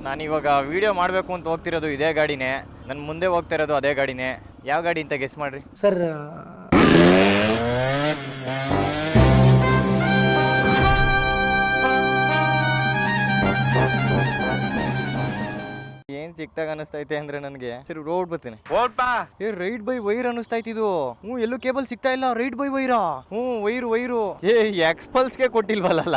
ನಾನು ಇವಾಗ ವಿಡಿಯೋ ಮಾಡಬೇಕು ಅಂತ ಹೋಗ್ತಿರೋದು ಇದೇ ಗಾಡಿನೇ, ನನ್ನ ಮುಂದೆ ಹೋಗ್ತಾ ಇರೋದು ಅದೇ ಗಾಡಿನೇ. ಯಾವ ಗಾಡಿ ಅಂತ ಗೆಸ್ ಮಾಡ್ರಿ ಸರ್. ಏನ್ ಚಿಕ್ಕದಾಗ ಅನಿಸ್ತೈತೆ ಅಂದ್ರೆ ನನಗೆ ಸರಿ ರೋಡ್ ಬರ್ತೀನಿ ರೈಡ್ ಬೈ ವೈರ್ ಅನಿಸ್ತೈತಿದು. ಎಲ್ಲೂ ಕೇಬಲ್ ಸಿಗ್ತಾ ಇಲ್ಲ. ರೈಡ್ ಬೈ ವೈರಾ? ವೈರು ಎಕ್ಸ್ಪಲ್ಸ್ಗೆ ಕೊಟ್ಟಿಲ್ವಲ್ಲ.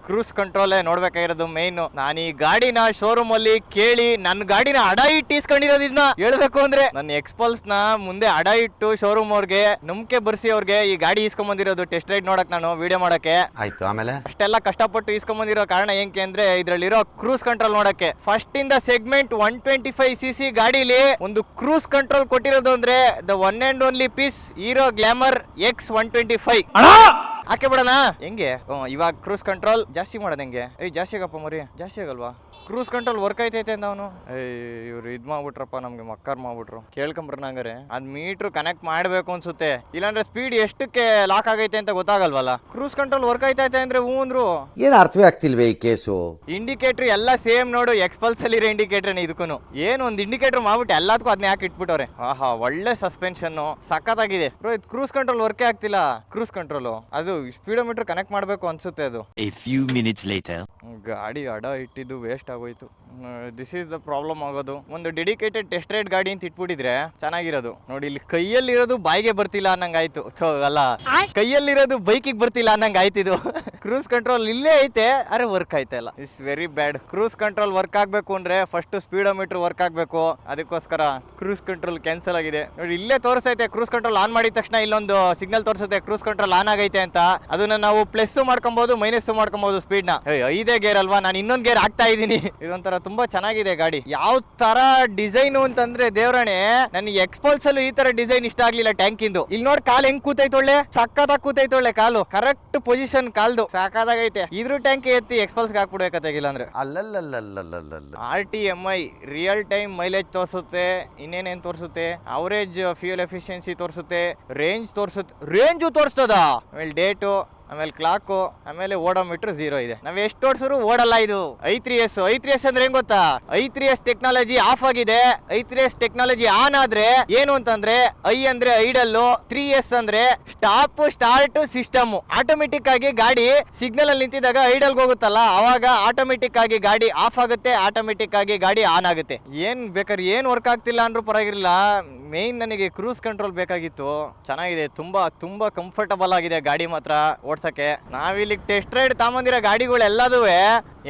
ಕ್ರೂಸ್ ಕಂಟ್ರೋಲ್ ನೋಡ್ಬೇಕಾಗಿರೋದು ಮೇನ್. ನಾನು ಈ ಗಾಡಿನ ಶೋರೂಮ್ ಅಲ್ಲಿ ಕೇಳಿ ನನ್ನ ಗಾಡಿನ ಅಡ ಇಟ್ಟು ಇಸ್ಕೊಂಡಿರೋದು. ಇದನ್ನ ಹೇಳ್ಬೇಕು ಅಂದ್ರೆ ನನ್ನ ಎಕ್ಸ್ಪಲ್ಸ್ ನ ಮುಂದೆ ಅಡ ಇಟ್ಟು ಶೋರೂಮ್ ಅವ್ರಿಗೆ ನಂಬಿಕೆ ಬರ್ಸಿ ಅವ್ರಿಗೆ ಈ ಗಾಡಿ ಇಸ್ಕೊಂಬಂದಿರೋದು ಟೆಸ್ಟ್ ರೈಡ್ ನೋಡಕ್, ನಾನು ವಿಡಿಯೋ ಮಾಡಕ್ಕೆ. ಆಯ್ತು, ಆಮೇಲೆ ಅಷ್ಟೆಲ್ಲ ಕಷ್ಟಪಟ್ಟು ಇಸ್ಕೊಂಬಂದಿರೋ ಕಾರಣ ಏನಕ್ಕೆ ಅಂದ್ರೆ ಇದ್ರಲ್ಲಿರೋ ಕ್ರೂಸ್ ಕಂಟ್ರೋಲ್ ನೋಡಕ್ಕೆ. ಫಸ್ಟ್ ಇಂದ ಸೆಗ್ಮೆಂಟ್ 125cc ಗಾಡಿಲಿ ಒಂದು ಕ್ರೂಸ್ ಕಂಟ್ರೋಲ್ ಕೊಟ್ಟಿರೋದು ಅಂದ್ರೆ the one and only piece Hero Glamour X125. ಹಾಕಿ ಬಿಡೋಣ ಹೆಂಗೆ? ಇವಾಗ ಕ್ರೂಸ್ ಕಂಟ್ರೋಲ್ ಜಾಸ್ತಿ ಮಾಡೋದು ಹೆಂಗೆ? ಜಾಸ್ತಿ ಆಗಪ್ಪ ಮರಿ, ಜಾಸ್ತಿ ಆಗಲ್ವಾ? ಕ್ರೂಸ್ ಕಂಟ್ರೋಲ್ ವರ್ಕ್ ಐತೈತೆ ಅಂತ ಅವನು ಇವ್ರು ಇದ್ ಮಾಡ್ಬಿಟ್ರಪ್ಪ, ನಮ್ಗೆ ಮಕ್ಕರ್ ಮಾಡ್ಬಿಟ್ರು. ಕೇಳ್ಕೊಂಬ್ರನ ಹಂಗಾರೆ ಅದ್ ಮೀಟ್ರು ಕನೆಕ್ಟ್ ಮಾಡ್ಬೇಕು ಅನ್ಸುತ್ತೆ, ಇಲ್ಲಾಂದ್ರೆ ಸ್ಪೀಡ್ ಎಷ್ಟಕ್ಕೆ ಲಾಕ್ ಆಗೈತೆ ಅಂತ ಗೊತ್ತಾಗಲ್ವಲ್ಲ. ಕ್ರೂಸ್ ಕಂಟ್ರೋಲ್ ವರ್ಕ್ ಐತೈತೆ ಅಂದ್ರೆ ಹೂ ಅಂದ್ರು. ಏನ್ ಅರ್ಥವೇ ಆಗ್ತಿಲ್ವೇ ಈ ಕೇಸು? ಇಂಡಿಕೇಟರ್ ಎಲ್ಲ ಸೇಮ್ ನೋಡು, ಎಕ್ಸ್ಪಲ್ಸ್ ಅಲ್ಲಿ ಇರೋ ಇಂಡಿಕೇಟರ್ ಇದಕ್ಕೂ ಏನು ಒಂದು ಇಂಡಿಕೇಟರ್ ಮಾಡ್ಬಿಟ್ಟು ಎಲ್ಲದಕ್ಕೂ ಅದನ್ನ ಯಾಕೆ ಇಟ್ಬಿಟ್ಟವ್ರೆ. ಒಳ್ಳೆ ಸಸ್ಪೆನ್ಷನ್ ಸಖತ್ತಾಗಿದೆ ಬ್ರೋ. ಇದು ಕ್ರೂಸ್ ಕಂಟ್ರೋಲ್ ವರ್ಕೇ ಆಗ್ತಿಲ್ಲ. ಕ್ರೂಸ್ ಕಂಟ್ರೋಲ್ ಅದು ಸ್ಪೀಡೋಮೀಟರ್ ಕನೆಕ್ಟ್ ಮಾಡ್ಬೇಕು ಅನ್ಸುತ್ತೆ. ಅದು ಗಾಡಿ ಅಡ ಇಟ್ಟಿದ್ದು ವೇಸ್ಟ್ ಆಗೋಯ್ತು. ದಿಸ್ ಇಸ್ ದ ಪ್ರಾಬ್ಲಮ್ ಆಗೋದು. ಒಂದು ಡೆಡಿಕೇಟೆಡ್ ಟೆಸ್ಟ್ ರೈಡ್ ಗಾಡಿ ಅಂತ ಇಟ್ಬಿಟ್ಟಿದ್ರೆ ಚೆನ್ನಾಗಿರೋದು. ನೋಡಿ ಇಲ್ಲಿ ಕೈಯಲ್ಲಿರೋದು ಬಾಯಿಗೆ ಬರ್ತಿಲ್ಲ ಅನ್ನಂಗ್ ಆಯ್ತು. ಅಲ್ಲ, ಕೈಯಲ್ಲಿರೋದು ಬೈಕಿಗೆ ಬರ್ತಿಲ್ಲ ಅನ್ನಂಗ್ ಆಯ್ತಿದು. ಕ್ರೂಸ್ ಕಂಟ್ರೋಲ್ ಇಲ್ಲೇ ಐತೆ, ಅರೆ ವರ್ಕ್ ಆಯ್ತಾ ಇಲ್ಲ. It's very bad. Cruise control work ಆಗ್ಬೇಕು ಅಂದ್ರೆ ಫಸ್ಟ್ ಸ್ಪೀಡೋಮೀಟರ್ ವರ್ಕ್ ಆಗ್ಬೇಕು. ಅದಕ್ಕೋಸ್ಕರ ಕ್ರೂಸ್ ಕಂಟ್ರೋಲ್ ಕ್ಯಾನ್ಸಲ್ ಆಗಿದೆ. ನೋಡಿ ಇಲ್ಲೇ ತೋರಿಸೈತೆ ಕ್ರೂಸ್ ಕಂಟ್ರೋಲ್ ಆನ್ ಮಾಡಿದ ತಕ್ಷಣ ಇಲ್ಲೊಂದು ಸಿಗ್ನಲ್ ತೋರಿಸುತ್ತೆ ಕ್ರೂಸ್ ಕಂಟ್ರೋಲ್ ಆನ್ ಆಗೈತೆ ಅಂತ. ಅದನ್ನ ನಾವು ಪ್ಲಸ್ ಮಾಡ್ಕೊಬಹುದು, ಮೈನಸ್ ಮಾಡ್ಕೊಬಹುದು ಸ್ಪೀಡ್ ನ. 5 ಗೇರ್ ಅಲ್ವಾ, ನಾನು ಇನ್ನೊಂದು ಗೇರ್ ಹಾಕ್ತಾ ಇದೀನಿ. ಇದೊಂಥರ ತುಂಬಾ ಚೆನ್ನಾಗಿದೆ ಗಾಡಿ. ಯಾವ ತರ ಡಿಸೈನ್ ಅಂತಂದ್ರೆ ದೇವರಾಣೆ, ನನಗೆ ಎಕ್ಸ್ಪಲ್ಸ್ ಅಲ್ಲೂ ಈ ತರ ಡಿಸೈನ್ ಇಷ್ಟ ಆಗ್ಲಿಲ್ಲ. ಟ್ಯಾಂಕ್ ಇಂದು ಇಲ್ಲಿ ನೋಡಿ ಕಾಲ್ ಹೆಂಗ್ ಕೂತೈತೊಳ್ಳೆ, ಸಕ್ಕತ್ತಾಗಿ ಕೂತೈತೊಳ್ಳೆ ಕಾಲು. ಕರೆಕ್ಟ್ ಪೊಸಿಷನ್ ಕಾಲ್ದು ಸಾಕಾದಾಗೈತೆ. ಇದ್ರ ಟ್ಯಾಂಕ್ ಎತ್ತಿ ಎಕ್ಸ್ಪಲ್ಸ್ ಹಾಕ್ಬಿಡ್ಬೇಕಾಗಿಲ್ಲ ಅಂದ್ರೆ. RTMI ರಿಯಲ್ ಟೈಮ್ ಮೈಲೇಜ್ ತೋರಿಸುತ್ತೆ, ಇನ್ನೇನೇನ್ ತೋರಿಸುತ್ತೆ, ಅವರೇಜ್ ಫ್ಯೂಯಲ್ ಎಫಿಷಿಯನ್ಸಿ ತೋರಿಸುತ್ತೆ, ರೇಂಜ್ ತೋರಿಸುತ್ತೆ. ರೇಂಜು ತೋರಿಸ್ತದ, ಆಮೇಲೆ ಡೇಟು, ಆಮೇಲೆ ಕ್ಲಾಕು, ಆಮೇಲೆ ಓಡೋಮೀಟರ್ 0 ಇದೆ. ನಾವ್ ಎಷ್ಟು ಓಡಿಸಿದ್ರು ಓಡಲ್ಲ ಇದು. i3s ಅಂದ್ರೆ ಹೆಂಗ್ ಗೊತ್ತಾ? i3s ಟೆಕ್ನಾಲಜಿ ಆಫ್ ಆಗಿದೆ, i3s ಟೆಕ್ನಾಲಜಿ ಆನ್ ಆದ್ರೆ ಏನು ಅಂತಂದ್ರೆ ಐ ಅಂದ್ರೆ ಐಡಲ್, 3s ಅಂದ್ರೆ ಸ್ಟಾಪ್ ಸ್ಟಾರ್ಟ್ ಸಿಸ್ಟಮ್. ಆಟೋಮೆಟಿಕ್ ಆಗಿ ಗಾಡಿ ಸಿಗ್ನಲ್ ಅಲ್ಲಿ ನಿಂತಿದಾಗ ಐಡಲ್ ಹೋಗುತ್ತಲ್ಲ, ಅವಾಗ ಆಟೋಮೆಟಿಕ್ ಆಗಿ ಗಾಡಿ ಆಫ್ ಆಗುತ್ತೆ, ಆಟೋಮೆಟಿಕ್ ಆಗಿ ಗಾಡಿ ಆನ್ ಆಗುತ್ತೆ. ಏನ್ ಬೇಕಾದ್ರೆ ಏನ್ ವರ್ಕ್ ಆಗ್ತಿಲ್ಲ ಅಂದ್ರೂ ಪರವಾಗಿಲ್ಲ. ಮೇನ್ ನನಗೆ ಕ್ರೂಸ್ ಕಂಟ್ರೋಲ್ ಬೇಕಾಗಿತ್ತು. ಚೆನ್ನಾಗಿದೆ, ತುಂಬಾ ತುಂಬಾ ಕಂಫರ್ಟಬಲ್ ಆಗಿದೆ ಗಾಡಿ ಮಾತ್ರ ಓಡ್ಸಕ್ಕೆ. ನಾವಿಲ್ಲಿ ಟೆಸ್ಟ್ ರೈಡ್ ತಗೊಂಬಂದಿರೋ ಗಾಡಿಗಳು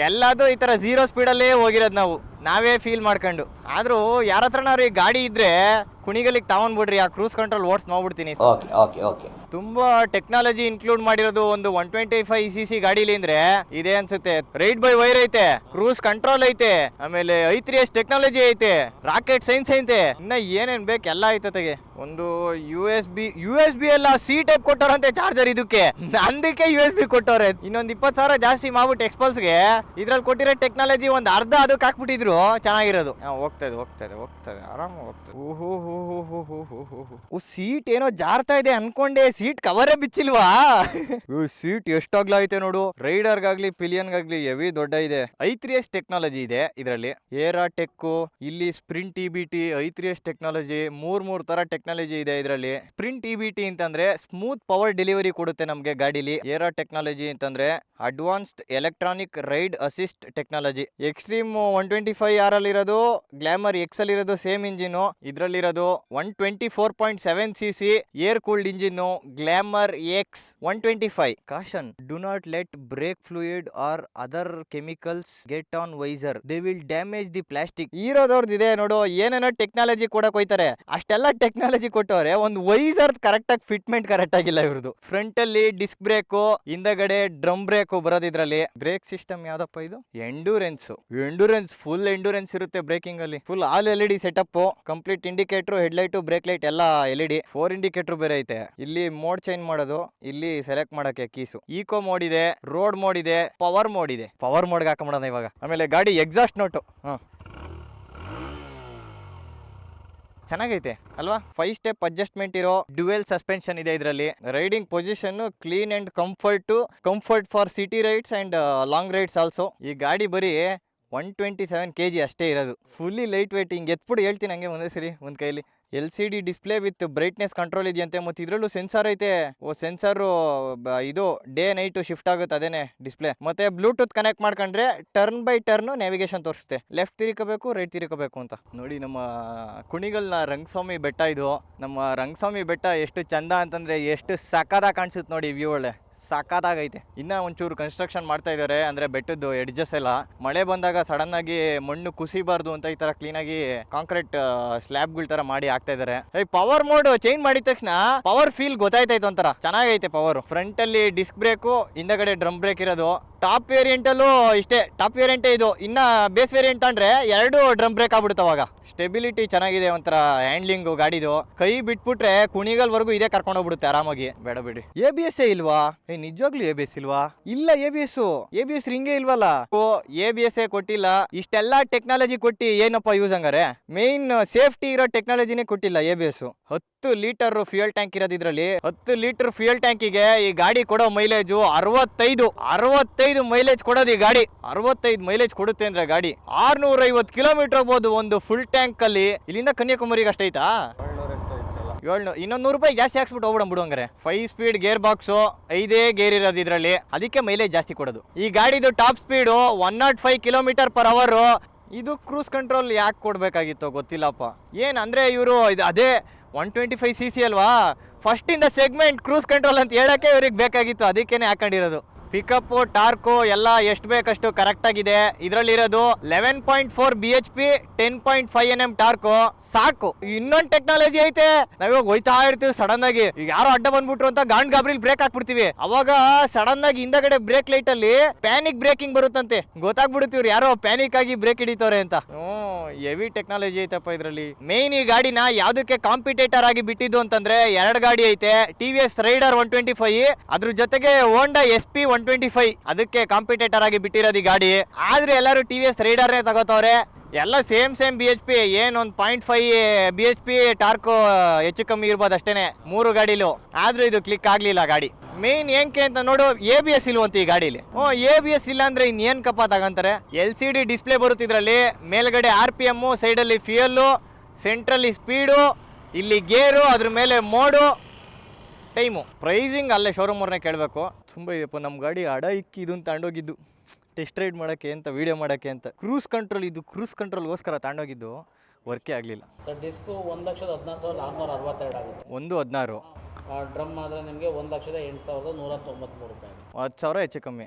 ಎಲ್ಲದೂ ಈ ತರ 0 ಸ್ಪೀಡಲ್ಲೇ ಹೋಗಿರೋದು ನಾವೇ ಫೀಲ್ ಮಾಡ್ಕೊಂಡು. ಆದ್ರೂ ಯಾರ ಹತ್ರನಾರು ಈ ಗಾಡಿ ಇದ್ರೆ ಕುಣಿಗಲಿಗೆ ತಗೊಂಡ್ಬಿಡ್ರಿ, ಆ ಕ್ರೂಸ್ ಕಂಟ್ರೋಲ್ ಓಡ್ಸ್ ಮಾಡ್ಬಿಡ್ತೀನಿ. ತುಂಬಾ ಟೆಕ್ನಾಲಜಿ ಇನ್ಕ್ಲೂಡ್ ಮಾಡಿರೋದು ಒಂದು 125cc ಗಾಡಿಲಿ ಅಂದ್ರೆ ಇದೆ ಅನ್ಸುತ್ತೆ. ರೈಡ್ ಬೈ ವೈರ್ ಐತೆ, ಕ್ರೂಸ್ ಕಂಟ್ರೋಲ್ ಐತೆ, ಆಮೇಲೆ i3s ಟೆಕ್ನಾಲಜಿ ಐತೆ, ರಾಕೆಟ್ ಸೈನ್ಸ್ ಐತೆ, ಇನ್ನ ಏನೇನ್ ಬೇಕು ಎಲ್ಲ ಐತೆ. ಒಂದು USB ಎಲ್ಲ C ಟೈಪ್ ಕೊಟ್ಟವ್ರಂತೆ ಚಾರ್ಜರ್. ಇದಕ್ಕೆ ನಂದಕ್ಕೆ USB ಕೊಟ್ಟವ್ರೆ. ಇನ್ನೊಂದು 20,000 ಜಾಸ್ತಿ ಮಾಡ್ಬಿಟ್ಟು ಎಕ್ಸ್ಪಲ್ಸ್ಗೆ ಇದ್ರಲ್ಲಿ ಕೊಟ್ಟಿರೋ ಟೆಕ್ನಾಲಜಿ ಒಂದು ಅರ್ಧ ಅದಕ್ಕೆ ಹಾಕ್ಬಿಟ್ಟಿದ್ರು ಚೆನ್ನಾಗಿರೋದು. ಹೋಗ್ತದೆ ಆರಾಮಾಗಿ ಹೋಗ್ತದೆ. ಸೀಟ್ ಏನೋ ಜಾರ್ತಾ ಇದೆ ಅನ್ಕೊಂಡೆ, ಸೀಟ್ ಕವರೇ ಬಿಚ್ಚಿಲ್ವಾ? ಸೀಟ್ ಎಷ್ಟಾಗ್ಲ ಐತೆ ನೋಡು. ರೈಡರ್ಗಾಗ್ಲಿ ಪಿಲಿಯನ್ಗಾಗ್ಲಿ ಹೆವಿ ದೊಡ್ಡ ಇದೆ. i3s ಟೆಕ್ನಾಲಜಿ ಇದೆ ಇದರಲ್ಲಿ. ಏರಾ ಟೆಕ್, ಇಲ್ಲಿ ಸ್ಪ್ರಿಂಟ್ EBT, i3s ಟೆಕ್ನಾಲಜಿ, ಮೂರ್ ತರ ಟೆಕ್ನಾಲಜಿ ಇದೆ ಇದರಲ್ಲಿ. ಸ್ಪ್ರಿಂಟ್ EBT ಅಂತಂದ್ರೆ ಸ್ಮೂತ್ ಪವರ್ ಡೆಲಿವರಿ ಕೊಡುತ್ತೆ ನಮ್ಗೆ ಗಾಡಿಲಿ. ಏರಾ ಟೆಕ್ನಾಲಜಿ ಅಂತಂದ್ರೆ advanced electronic ride assist technology. Xtreme 125R ಅಲ್ಲಿರೋದು, ಗ್ಲಾಮರ್ X ಅಲ್ಲಿರೋದು ಸೇಮ್ ಇಂಜಿನ್. ಇದ್ರಲ್ಲಿರೋದು 124.7cc air cooled engine, Glamour X 125. Caution, do not let brake fluid or other chemicals get on visor, they will damage the plastic. ಇರೋದವ್ರದ್ದು ಇದೆ ನೋಡು, ಏನೇನೋ technology ಕೊಡಕ್ ಹೋಯ್ತಾರೆ. ಅಷ್ಟೆಲ್ಲ technology ಕೊಟ್ಟವ್ರೆ, ಒಂದು ವೈಸರ್ ಕರೆಕ್ಟ್ ಆಗಿ ಫಿಟ್ಮೆಂಟ್ ಕರೆಕ್ಟ್ ಆಗಿಲ್ಲ ಇವ್ರದ್ದು. ಫ್ರಂಟ್ ಅಲ್ಲಿ ಡಿಸ್ಕ್ ಬ್ರೇಕ್, ಹಿಂದಗಡೆ ಡ್ರಮ್ ಬ್ರೇಕ್ ಬರೋದಿದ್ರಲ್ಲಿ. ಬ್ರೇಕ್ ಸಿಸ್ಟಮ್ ಯಾವ್ದಪ್ಪ ಇದು? ಎಂಡೂರೆನ್ಸ್ ಫುಲ್ ಎಂಡೂರೆನ್ಸ್ ಇರುತ್ತೆ ಬ್ರೇಕಿಂಗ್ ಅಲ್ಲಿ. Full all LED setup, complete indicator, head light, break light ಎಲ್ಲ LED. 4 ಇಂಡಿಕೇಟರ್ ಬೇರೆ ಐತೆ. ಇಲ್ಲಿ ಮೋಡ್ ಚೇಂಜ್ ಮಾಡೋದು, ಇಲ್ಲಿ ಸೆಲೆಕ್ಟ್ ಮಾಡಕ್ಕೆ ಕೀಸು. ಈಕೋ ಮೋಡ್ ಇದೆ, ರೋಡ್ ಮೋಡ್ ಇದೆ, ಪವರ್ ಮೋಡ್ ಇದೆ. ಪವರ್ ಮೋಡ್ಗೆ ಹಾಕೊಂಬಿಡೋಣ ಇವಾಗ. ಆಮೇಲೆ ಗಾಡಿ ಎಕ್ಸಾಸ್ಟ್ ನೋಟು ಚೆನ್ನಾಗೈತೆ ಅಲ್ವಾ. 5 ಸ್ಟೆಪ್ ಅಡ್ಜಸ್ಟ್ಮೆಂಟ್ ಇರೋ ಡ್ಯುಯಲ್ ಸಸ್ಪೆನ್ಷನ್ ಇದೆ ಇದರಲ್ಲಿ. Riding position clean and comfort for city rides and long rides also. ಈ ಗಾಡಿ ಬರೀ 127 kg ಅಷ್ಟೇ ಇರೋದು. Fully light weight. ಹಿಂಗೆ ಎತ್ಬಿಟ್ಟು ಹೇಳ್ತೀನಿ ಹಂಗೆ ಒಂದೇ ಸರಿ ಒಂದು ಕೈಲಿ. LCD display with brightness control ಇದೆಯಂತೆ. ಮತ್ತು ಇದರಲ್ಲೂ ಸೆನ್ಸಾರ್ ಐತೆ. ಸೆನ್ಸಾರು ಇದು ಡೇ ನೈಟ್ ಶಿಫ್ಟ್ ಆಗುತ್ತೆ, ಅದೇನೆ ಡಿಸ್ಪ್ಲೇ. ಮತ್ತೆ ಬ್ಲೂಟೂತ್ ಕನೆಕ್ಟ್ ಮಾಡ್ಕೊಂಡ್ರೆ ಟರ್ನ್ ಬೈ ಟರ್ನ್ ನ್ಯಾವಿಗೇಷನ್ ತೋರಿಸುತ್ತೆ. ಲೆಫ್ಟ್ ತಿರ್ಕೋಬೇಕು, ರೈಟ್ ತಿರ್ಕೋಬೇಕು ಅಂತ. ನೋಡಿ ನಮ್ಮ ಕುಣಿಗಲ್ನ ರಂಗಸ್ವಾಮಿ ಬೆಟ್ಟ ಇದು. ನಮ್ಮ ರಂಗಸ್ವಾಮಿ ಬೆಟ್ಟ ಎಷ್ಟು ಚಂದ ಅಂತಂದ್ರೆ ಎಷ್ಟು ಸಕ್ಕದಾಗಿ ಕಾಣಿಸುತ್ತೆ ನೋಡಿ. ವ್ಯೂ ಒಳ್ಳೆ ಸಾಕಾದಾಗೈತೆ. ಇನ್ನ ಒಂಚೂರು ಕನ್ಸ್ಟ್ರಕ್ಷನ್ ಮಾಡ್ತಾ ಇದ್ದಾರೆ, ಅಂದ್ರೆ ಬೆಟ್ಟದ್ದು ಎಡ್ಜಸ್ ಎಲ್ಲ. ಮಳೆ ಬಂದಾಗ ಸಡನ್ ಆಗಿ ಮಣ್ಣು ಕುಸಿಬಾರ್ದು ಅಂತ ಈ ತರ ಕ್ಲೀನ್ ಆಗಿ ಕಾಂಕ್ರೀಟ್ ಸ್ಲ್ಯಾಬ್ಗಳ ತರ ಮಾಡಿ ಹಾಕ್ತಾ ಇದಾರೆ. ಪವರ್ ಮೋಡ್ ಚೇಂಜ್ ಮಾಡಿದ ತಕ್ಷಣ ಪವರ್ ಫೀಲ್ ಗೊತ್ತಾಯ್ತಾಯ್ತು ಒಂಥರ ಚೆನ್ನಾಗೈತೆ ಪವರ್. ಫ್ರಂಟ್ ಅಲ್ಲಿ ಡಿಸ್ಕ್ ಬ್ರೇಕು, ಹಿಂದಗಡೆ ಡ್ರಮ್ ಬ್ರೇಕ್ ಇರೋದು. ಟಾಪ್ ವೇರಿಯಂಟ್ ಅಲ್ಲೂ ಇಷ್ಟೇ, ಟಾಪ್ ವೇರಿಯಂಟೇ ಇದು. ಇನ್ನ ಬೇಸ್ ವೇರಿಯಂಟ್ ಅಂದ್ರೆ 2 ಡ್ರಮ್ ಬ್ರೇಕ್ ಆಗ್ಬಿಡುತ್ತೆ ಅವಾಗ. ಸ್ಟೆಬಿಲಿಟಿ ಚೆನ್ನಾಗಿದೆ, ಒಂಥರ ಹ್ಯಾಂಡ್ಲಿಂಗ್ ಗಾಡಿದು. ಕೈ ಬಿಟ್ಬಿಟ್ರೆ ಕುಣಿಗಲ್ವರೆಗೂ ಇದೇ ಕರ್ಕೊಂಡು ಹೋಗ್ಬಿಡುತ್ತೆ ಆರಾಮಾಗಿ. ಬೇಡ ಬಿಡಿ. ABS ಇಲ್ವಾ? ನಿಜವಾಗ್ಲೂ ABS ಇಲ್ವಾ? ಇಲ್ಲ ABS ರಿಂಗೇ ಇಲ್ವಲ್ಲ. ABS ಕೊಟ್ಟಿಲ್ಲ. ಇಷ್ಟೆಲ್ಲಾ ಟೆಕ್ನಾಲಜಿ ಕೊಟ್ಟು ಏನಪ್ಪ ಯೂಸ್ ಹಂಗಾರೆ? ಮೇನ್ ಸೇಫ್ಟಿ ಇರೋ ಟೆಕ್ನಾಲಜಿನೇ ಕೊಟ್ಟಿಲ್ಲ ABS. 10 ಲೀಟರ್ ಫ್ಯೂಯಲ್ ಟ್ಯಾಂಕ್ ಇರೋದು ಇದ್ರಲ್ಲಿ. 10 ಲೀಟರ್ ಫ್ಯೂಯಲ್ ಟ್ಯಾಂಕಿಗೆ ಈ ಗಾಡಿ ಕೊಡೋ ಮೈಲೇಜ್ 65 ಮೈಲೇಜ್ ಕೊಡೋದು ಈ ಗಾಡಿ. 65 ಮೈಲೇಜ್ ಕೊಡುತ್ತೆ ಅಂದ್ರೆ ಗಾಡಿ 650 ಕಿಲೋಮೀಟರ್ ಹೋಗ್ಬೋದು ಒಂದು ಫುಲ್ ಟ್ಯಾಂಕ್ ಅಲ್ಲಿ. ಇಲ್ಲಿಂದ ಕನ್ಯಾಕುಮಾರಿಗೆ ಅಷ್ಟೈತಾ? 700. ಇನ್ನೊಂದು 100 ರೂಪಾಯಿ ಜಾಸ್ತಿ ಹಾಕ್ಸ್ಬಿಟ್ಟು ಹೋಗ್ಬಿಡು ಹಂಗಾರೆ. 5 ಸ್ಪೀಡ್ ಗೇರ್ ಬಾಕ್ಸು, 5 ಗೇರ್ ಇರೋದು ಇದರಲ್ಲಿ. ಅದಕ್ಕೆ ಮೈಲೇಜ್ ಜಾಸ್ತಿ ಕೊಡೋದು. ಈ ಗಾಡಿದು ಟಾಪ್ ಸ್ಪೀಡು 105 km/h. ಇದು ಕ್ರೂಸ್ ಕಂಟ್ರೋಲ್ ಯಾಕೆ ಕೊಡ್ಬೇಕಾಗಿತ್ತು ಗೊತ್ತಿಲ್ಲಪ್ಪ. ಏನಂದ್ರೆ ಇವರು ಇದು ಅದೇ 125cc ಅಲ್ವಾ, first in the segment cruise control ಅಂತ ಹೇಳಕ್ಕೆ ಇವ್ರಿಗೆ ಬೇಕಾಗಿತ್ತು. ಅದಕ್ಕೇನೆ ಹಾಕೊಂಡಿರೋದು. ಪಿಕಪ್ ಟಾರ್ಕು ಎಲ್ಲ ಎಷ್ಟು ಬೇಕಷ್ಟು ಕರೆಕ್ಟ್ ಆಗಿದೆ. ಇದರಲ್ಲಿರೋದು 11.4 BHP, 10.5 Nm ಟಾರ್ಕು ಸಾಕು. ಇನ್ನೊಂದು ಟೆಕ್ನಾಲಜಿ ಐತೆ. ನಾವಿವಾಗ ಹೋಯ್ತಾ ಇರ್ತೀವಿ, ಸಡನ್ ಆಗಿ ಈಗ ಯಾರೋ ಅಡ್ಡ ಬಂದ್ಬಿಟ್ರು ಅಂತ ಗಾಬ್ರಿಲ್ ಬ್ರೇಕ್ ಹಾಕ್ಬಿಡ್ತೀವಿ. ಅವಾಗ ಸಡನ್ ಆಗಿ ಹಿಂದಗಡೆ ಬ್ರೇಕ್ ಲೈಟ್ ಅಲ್ಲಿ ಪ್ಯಾನಿಕ್ ಬ್ರೇಕಿಂಗ್ ಬರುತ್ತಂತೆ. ಗೊತ್ತಾಗ್ಬಿಡುತ್ತೀವ್ರಿ ಯಾರೋ ಪ್ಯಾನಿಕ್ ಆಗಿ ಬ್ರೇಕ್ ಹಿಡಿತವ್ರೆ ಅಂತ. ಹೆವಿ ಟೆಕ್ನಾಲಜಿ ಐತಪ್ಪ ಇದರಲ್ಲಿ. ಮೇನ್ ಈ ಗಾಡಿನ ಯಾವ್ದಕ್ಕೆ ಕಾಂಪಿಟೇಟರ್ ಆಗಿ ಬಿಟ್ಟಿದ್ದು ಅಂತಂದ್ರೆ 2 ಗಾಡಿ ಐತೆ. TVS ರೈಡರ್ 125, ಅದ್ರ ಜೊತೆಗೆ ಹೋಂಡಾ SP 125. ಅದಕ್ಕೆ ಕಾಂಪಿಟೇಟರ್ ಆಗಿ ಬಿಟ್ಟಿರೋದು ಈ ಗಾಡಿ. ಆದ್ರೆ ಎಲ್ಲರೂ TVS ರೈಡರ್ನೇ ತಗೋತವ್ರೆ. ಎಲ್ಲ ಸೇಮ್ BHP. ಏನು ಒಂದು 0.5 BHP ಟಾರ್ಕು ಹೆಚ್ಚು ಕಮ್ಮಿ ಇರ್ಬೋದು ಅಷ್ಟೇನೆ 3 ಗಾಡಿಲು. ಆದ್ರೂ ಇದು ಕ್ಲಿಕ್ ಆಗ್ಲಿಲ್ಲ ಗಾಡಿ. ಮೇನ್ ಏನಕ್ಕೆ ಅಂತ ನೋಡು, ABS ಇಲ್ವಂತ ಈ ಗಾಡಿಲಿ. ABS ಇಲ್ಲ ಅಂದ್ರೆ ಇನ್ನೇನ್ ಕಪ್ಪ ತಗಂತಾರೆ. LCD ಡಿಸ್ಪ್ಲೇ ಬರುತ್ತೆ ಇದರಲ್ಲಿ. ಮೇಲ್ಗಡೆ RPM, ಸೈಡಲ್ಲಿ ಫ್ಯೂಯಲ್ಲು, ಸೆಂಟ್ರಲ್ಲಿ ಸ್ಪೀಡು, ಇಲ್ಲಿ ಗೇರು, ಅದ್ರ ಮೇಲೆ ಮೋಡು, ಟೈಮು. ಪ್ರೈಸಿಂಗ್ ಅಲ್ಲೇ ಶೋರೂಮ್ ಅವ್ರನ್ನೇ ಕೇಳಬೇಕು. ತುಂಬ ಇದೆಯಪ್ಪ. ನಮ್ಮ ಗಾಡಿ ಅಡ ಇಕ್ಕಿ ಇದನ್ನು ತಗೊಂಡೋಗಿದ್ದು ಟೆಸ್ಟ್ ರೈಡ್ ಮಾಡೋಕ್ಕೆ ಅಂತ, ವೀಡಿಯೋ ಮಾಡೋಕ್ಕೆ ಅಂತ. ಕ್ರೂಸ್ ಕಂಟ್ರೋಲ್ಗೋಸ್ಕರ ತಗೊಂಡೋಗಿದ್ದು, ವರ್ಕೇ ಆಗಲಿಲ್ಲ. ಸರ್ ಡಿಸ್ಕು 1,16,462 ಆಗುತ್ತೆ. 1,16. ಡ್ರಮ್ ಆದರೆ ನಿಮಗೆ 1,08,193 ರೂಪಾಯಿ. 10,000 ಹೆಚ್ಚು ಕಮ್ಮಿ.